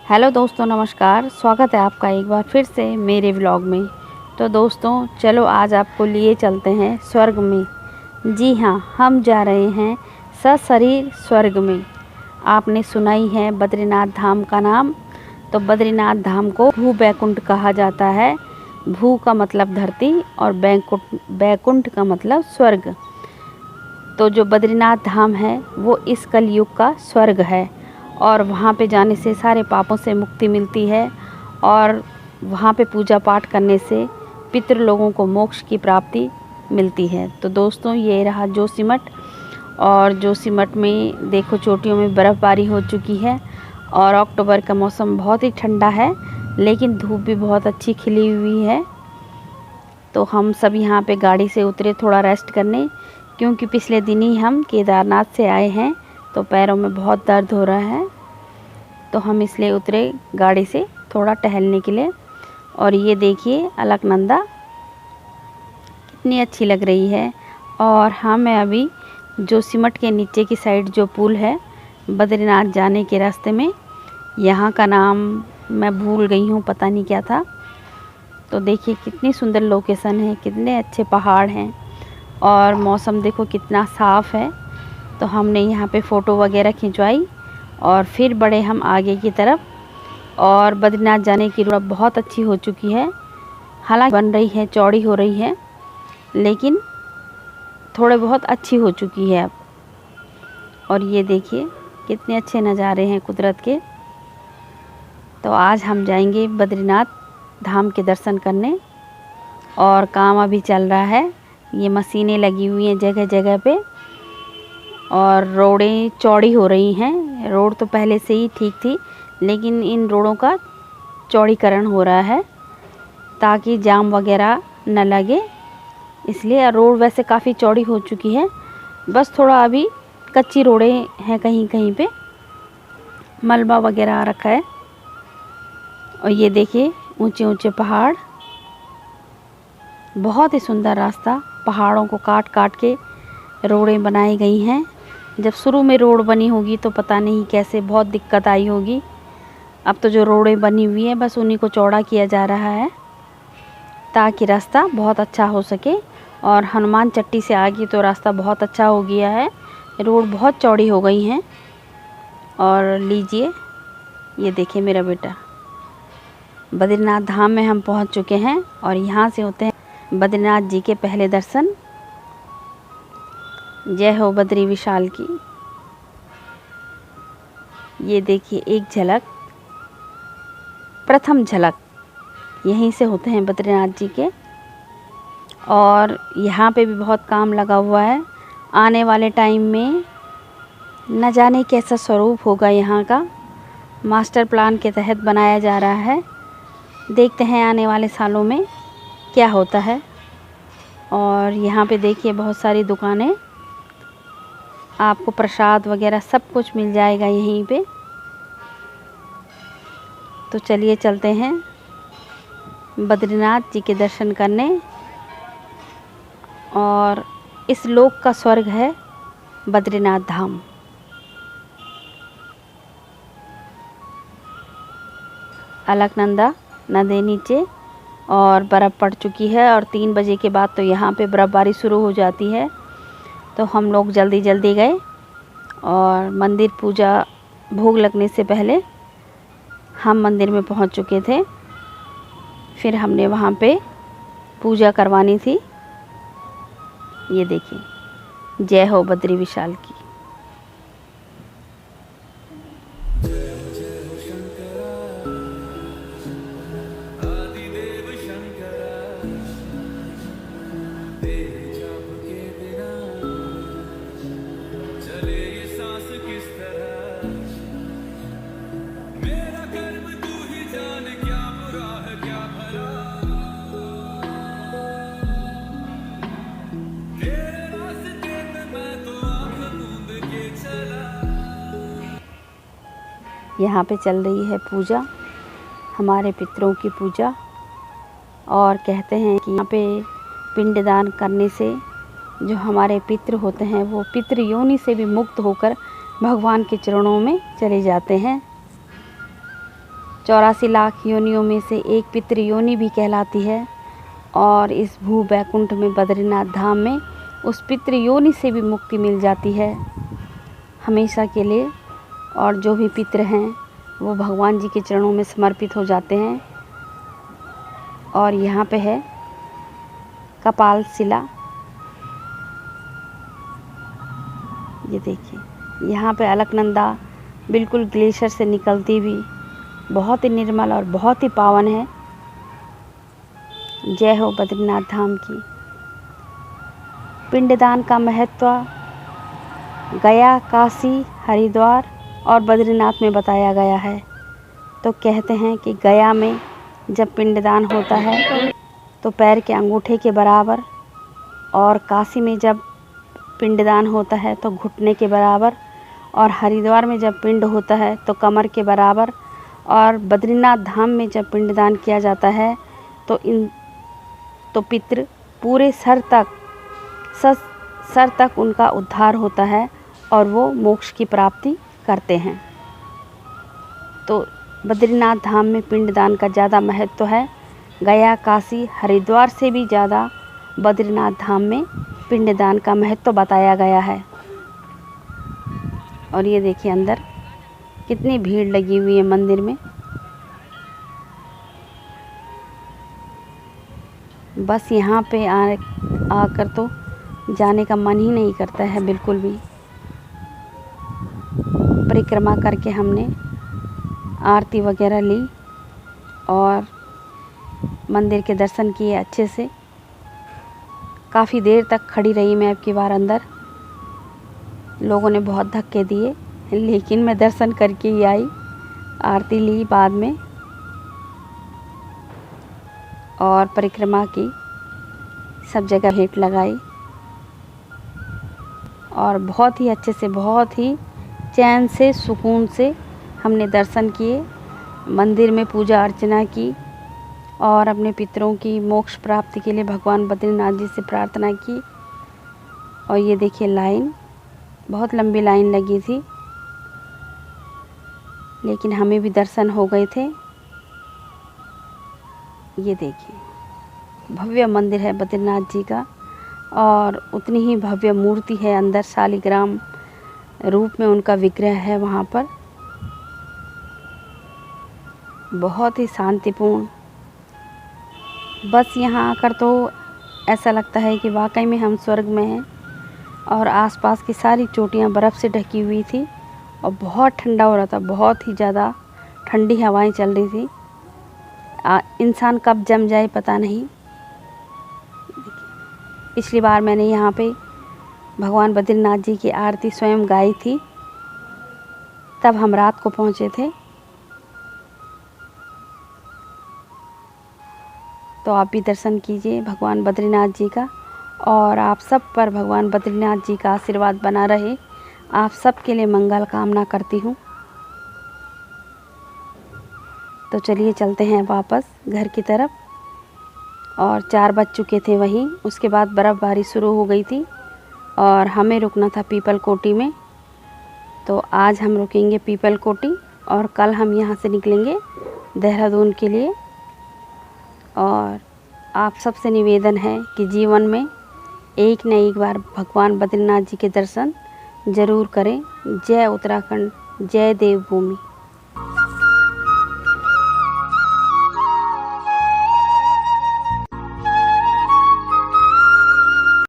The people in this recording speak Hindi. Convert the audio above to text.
हेलो दोस्तों, नमस्कार। स्वागत है आपका एक बार फिर से मेरे व्लॉग में। तो दोस्तों चलो आज आपको लिए चलते हैं स्वर्ग में। जी हाँ, हम जा रहे हैं सशरीर स्वर्ग में। आपने सुना ही है बद्रीनाथ धाम का नाम। तो बद्रीनाथ धाम को भू बैकुंठ कहा जाता है। भू का मतलब धरती और बैकुंठ का मतलब स्वर्ग। तो जो बद्रीनाथ धाम है वो इस कलयुग का स्वर्ग है और वहाँ पे जाने से सारे पापों से मुक्ति मिलती है और वहाँ पे पूजा पाठ करने से पितृ लोगों को मोक्ष की प्राप्ति मिलती है। तो दोस्तों ये रहा जोशीमठ और जोशीमठ में देखो चोटियों में बर्फ़बारी हो चुकी है और अक्टूबर का मौसम बहुत ही ठंडा है, लेकिन धूप भी बहुत अच्छी खिली हुई है। तो हम सब यहाँ पे गाड़ी से उतरे थोड़ा रेस्ट करने, क्योंकि पिछले दिन ही हम केदारनाथ से आए हैं तो पैरों में बहुत दर्द हो रहा है। तो हम इसलिए उतरे गाड़ी से थोड़ा टहलने के लिए। और ये देखिए अलकनंदा कितनी अच्छी लग रही है। और हाँ, मैं अभी जोशीमठ के नीचे की साइड जो पुल है बद्रीनाथ जाने के रास्ते में, यहाँ का नाम मैं भूल गई हूँ, पता नहीं क्या था। तो देखिए कितनी सुंदर लोकेशन है, कितने अच्छे पहाड़ हैं और मौसम देखो कितना साफ़ है। तो हमने यहाँ पे फ़ोटो वगैरह खिंचवाई और फिर बढ़े हम आगे की तरफ। और बद्रीनाथ जाने की रोड बहुत अच्छी हो चुकी है, हालांकि बन रही है, चौड़ी हो रही है, लेकिन थोड़े बहुत अच्छी हो चुकी है अब। और ये देखिए कितने अच्छे नज़ारे हैं कुदरत के। तो आज हम जाएंगे बद्रीनाथ धाम के दर्शन करने और काम अभी चल रहा है। ये मशीनें लगी हुई हैं जगह जगह पे और रोडें चौड़ी हो रही हैं। रोड तो पहले से ही ठीक थी, लेकिन इन रोडों का चौड़ीकरण हो रहा है ताकि जाम वगैरह न लगे, इसलिए रोड वैसे काफ़ी चौड़ी हो चुकी है, बस थोड़ा अभी कच्ची रोडें हैं, कहीं कहीं पे मलबा वगैरह आ रखा है। और ये देखिए ऊंचे ऊंचे पहाड़, बहुत ही सुंदर रास्ता, पहाड़ों को काट काट के रोडें बनाई गई हैं। जब शुरू में रोड बनी होगी तो पता नहीं कैसे बहुत दिक्कत आई होगी। अब तो जो रोडें बनी हुई हैं बस उन्हीं को चौड़ा किया जा रहा है ताकि रास्ता बहुत अच्छा हो सके। और हनुमान चट्टी से आगे तो रास्ता बहुत अच्छा हो गया है, रोड बहुत चौड़ी हो गई हैं। और लीजिए ये देखिए मेरा बेटा, बद्रीनाथ धाम में हम पहुंच चुके हैं और यहाँ से होते हैं बद्रीनाथ जी के पहले दर्शन। जय हो बद्री विशाल की। ये देखिए एक झलक, प्रथम झलक यहीं से होते हैं बद्रीनाथ जी के। और यहाँ पे भी बहुत काम लगा हुआ है। आने वाले टाइम में न जाने कैसा स्वरूप होगा यहाँ का, मास्टर प्लान के तहत बनाया जा रहा है। देखते हैं आने वाले सालों में क्या होता है। और यहाँ पे देखिए बहुत सारी दुकानें, आपको प्रसाद वगैरह सब कुछ मिल जाएगा यहीं पे। तो चलिए चलते हैं बद्रीनाथ जी के दर्शन करने। और इस लोक का स्वर्ग है बद्रीनाथ धाम। अलकनंदा नदी नीचे और बर्फ़ पड़ चुकी है और 3 बजे के बाद तो यहाँ पे बर्फ़बारी शुरू हो जाती है। तो हम लोग जल्दी जल्दी गए और मंदिर पूजा भोग लगने से पहले हम मंदिर में पहुँच चुके थे। फिर हमने वहाँ पे पूजा करवानी थी। ये देखिए, जय हो बद्री विशाल की। यहाँ पे चल रही है पूजा, हमारे पितरों की पूजा। और कहते हैं कि यहाँ पे पिंडदान करने से जो हमारे पितृ होते हैं वो पितृ योनि से भी मुक्त होकर भगवान के चरणों में चले जाते हैं। 84 लाख योनियों में से एक पितृ योनि भी कहलाती है। और इस भू बैकुंठ में बद्रीनाथ धाम में उस पितृ योनि से भी मुक्ति मिल जाती है हमेशा के लिए। और जो भी पितृ हैं वो भगवान जी के चरणों में समर्पित हो जाते हैं। और यहाँ पे है कपाल शिला, ये देखिए यहाँ पे अलकनंदा बिल्कुल ग्लेशियर से निकलती हुई बहुत ही निर्मल और बहुत ही पावन है। जय हो बद्रीनाथ धाम की। पिंडदान का महत्व गया, काशी, हरिद्वार और बद्रीनाथ में बताया गया है। तो कहते हैं कि गया में जब पिंडदान होता है तो पैर के अंगूठे के बराबर, और काशी में जब पिंडदान होता है तो घुटने के बराबर, और हरिद्वार में जब पिंड होता है तो कमर के बराबर, और बद्रीनाथ धाम में जब पिंडदान किया जाता है तो पितृ पूरे सर तक उनका उद्धार होता है और वो मोक्ष की प्राप्ति करते हैं। तो बद्रीनाथ धाम में पिंडदान का ज़्यादा महत्व है। गया, काशी, हरिद्वार से भी ज़्यादा बद्रीनाथ धाम में पिंडदान का महत्व बताया गया है। और ये देखिए अंदर कितनी भीड़ लगी हुई है मंदिर में। बस यहाँ पे आकर तो जाने का मन ही नहीं करता है बिल्कुल भी। परिक्रमा करके हमने आरती वगैरह ली और मंदिर के दर्शन किए अच्छे से। काफ़ी देर तक खड़ी रही मैं अब की बार अंदर। लोगों ने बहुत धक्के दिए लेकिन मैं दर्शन करके ही आई। आरती ली बाद में और परिक्रमा की, सब जगह भेंट लगाई और बहुत ही अच्छे से, बहुत ही चैन से, सुकून से हमने दर्शन किए, मंदिर में पूजा अर्चना की और अपने पितरों की मोक्ष प्राप्ति के लिए भगवान बद्रीनाथ जी से प्रार्थना की। और ये देखिए लाइन, बहुत लंबी लाइन लगी थी लेकिन हमें भी दर्शन हो गए थे। ये देखिए भव्य मंदिर है बद्रीनाथ जी का और उतनी ही भव्य मूर्ति है अंदर। शालिग्राम रूप में उनका विग्रह है वहाँ पर। बहुत ही शांतिपूर्ण। बस यहाँ आकर तो ऐसा लगता है कि वाकई में हम स्वर्ग में हैं। और आसपास की सारी चोटियाँ बर्फ़ से ढकी हुई थी और बहुत ठंडा हो रहा था, बहुत ही ज़्यादा ठंडी हवाएं चल रही थी। इंसान कब जम जाए पता नहीं। पिछली बार मैंने यहाँ पे भगवान बद्रीनाथ जी की आरती स्वयं गाई थी, तब हम रात को पहुँचे थे। तो आप भी दर्शन कीजिए भगवान बद्रीनाथ जी का और आप सब पर भगवान बद्रीनाथ जी का आशीर्वाद बना रहे। आप सब के लिए मंगल कामना करती हूँ। तो चलिए चलते हैं वापस घर की तरफ। और 4 बज चुके थे वहीं। उसके बाद बर्फ़बारी शुरू हो गई थी और हमें रुकना था पीपल कोटी में। तो आज हम रुकेंगे पीपल कोटी और कल हम यहाँ से निकलेंगे देहरादून के लिए। और आप सबसे निवेदन है कि जीवन में एक न एक बार भगवान बद्रीनाथ जी के दर्शन ज़रूर करें। जय उत्तराखंड, जय देवभूमि।